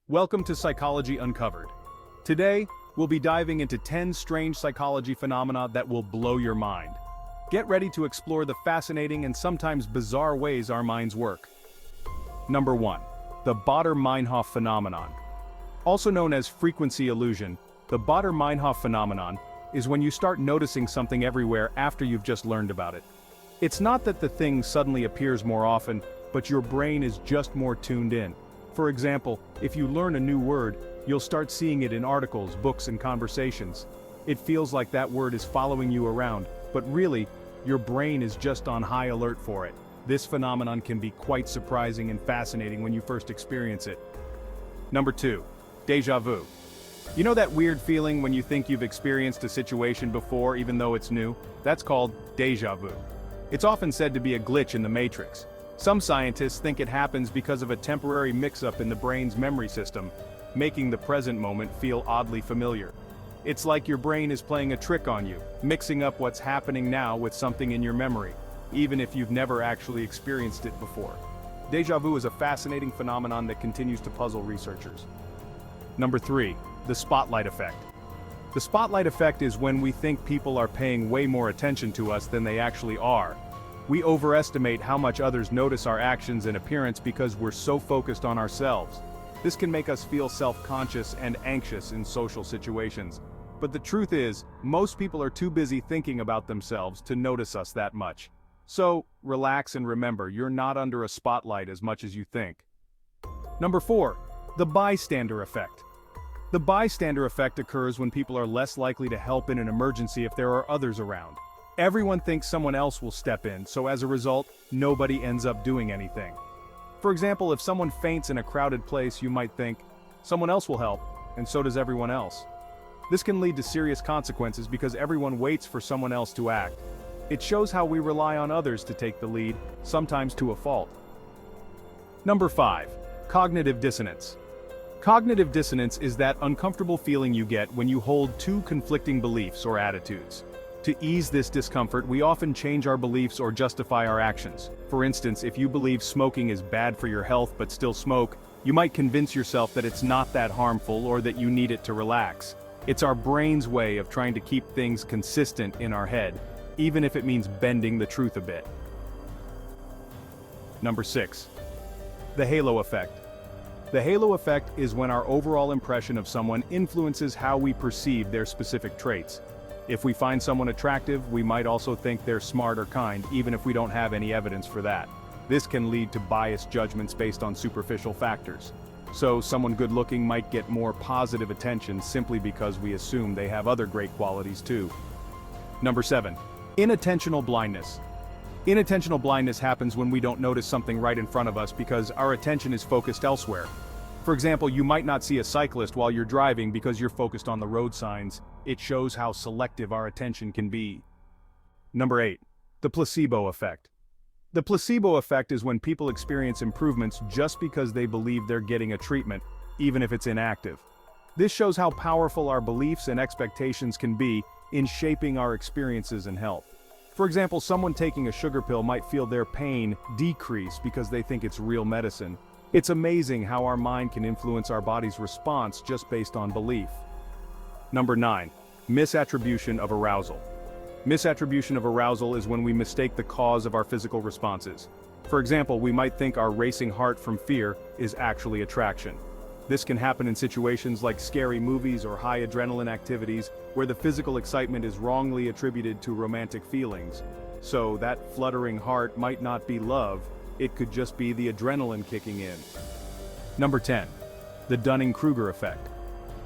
Welcome to Psychology Uncovered. Today, we'll be diving into 10 strange psychology phenomena that will blow your mind. Get ready to explore the fascinating and sometimes bizarre ways our minds work. Number 1. The Baader-Meinhof Phenomenon. Also known as frequency illusion, the Baader-Meinhof Phenomenon is when you start noticing something everywhere after you've just learned about it. It's not that the thing suddenly appears more often, but your brain is just more tuned in. For example, if you learn a new word, you'll start seeing it in articles, books, and conversations. It feels like that word is following you around, but really, your brain is just on high alert for it. This phenomenon can be quite surprising and fascinating when you first experience it. Number 2. Déjà Vu. You know that weird feeling when you think you've experienced a situation before even though it's new? That's called déjà vu. It's often said to be a glitch in the matrix. Some scientists think it happens because of a temporary mix-up in the brain's memory system, making the present moment feel oddly familiar. It's like your brain is playing a trick on you, mixing up what's happening now with something in your memory, even if you've never actually experienced it before. Déjà vu is a fascinating phenomenon that continues to puzzle researchers. Number 3. The spotlight effect. The spotlight effect is when we think people are paying way more attention to us than they actually are. We overestimate how much others notice our actions and appearance because we're so focused on ourselves. This can make us feel self-conscious and anxious in social situations. But the truth is, most people are too busy thinking about themselves to notice us that much. So, relax and remember, you're not under a spotlight as much as you think. Number 4. The bystander effect. The bystander effect occurs when people are less likely to help in an emergency if there are others around. Everyone thinks someone else will step in, so as a result, nobody ends up doing anything. For example, if someone faints in a crowded place, you might think, someone else will help, and so does everyone else. This can lead to serious consequences because everyone waits for someone else to act. It shows how we rely on others to take the lead, sometimes to a fault. Number 5. Cognitive dissonance. Cognitive dissonance is that uncomfortable feeling you get when you hold two conflicting beliefs or attitudes. To ease this discomfort, we often change our beliefs or justify our actions. For instance, if you believe smoking is bad for your health but still smoke, you might convince yourself that it's not that harmful or that you need it to relax. It's our brain's way of trying to keep things consistent in our head, even if it means bending the truth a bit. Number 6. The halo effect. The halo effect is when our overall impression of someone influences how we perceive their specific traits. If we find someone attractive, we might also think they're smart or kind, even if we don't have any evidence for that. This can lead to biased judgments based on superficial factors. So, someone good-looking might get more positive attention simply because we assume they have other great qualities too. Number 7. Inattentional blindness. Inattentional blindness happens when we don't notice something right in front of us because our attention is focused elsewhere. For example, you might not see a cyclist while you're driving because you're focused on the road signs. It shows how selective our attention can be. Number 8. The placebo effect. The placebo effect is when people experience improvements just because they believe they're getting a treatment, even if it's inactive. This shows how powerful our beliefs and expectations can be in shaping our experiences and health. For example, someone taking a sugar pill might feel their pain decrease because they think it's real medicine. It's amazing how our mind can influence our body's response just based on belief. Number 9. Misattribution of arousal. Misattribution of arousal is when we mistake the cause of our physical responses. For example, we might think our racing heart from fear is actually attraction. This can happen in situations like scary movies or high adrenaline activities, where the physical excitement is wrongly attributed to romantic feelings. So, that fluttering heart might not be love, it could just be the adrenaline kicking in. Number 10. The Dunning-Kruger effect.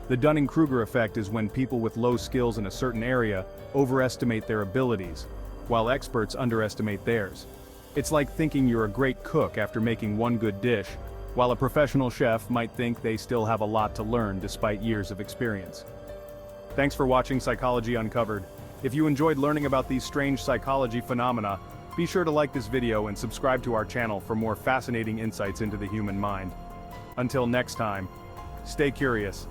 The Dunning-Kruger effect is when people with low skills in a certain area overestimate their abilities, while experts underestimate theirs. It's like thinking you're a great cook after making one good dish, while a professional chef might think they still have a lot to learn despite years of experience. Thanks for watching Psychology Uncovered. If you enjoyed learning about these strange psychology phenomena, be sure to like this video and subscribe to our channel for more fascinating insights into the human mind. Until next time, stay curious.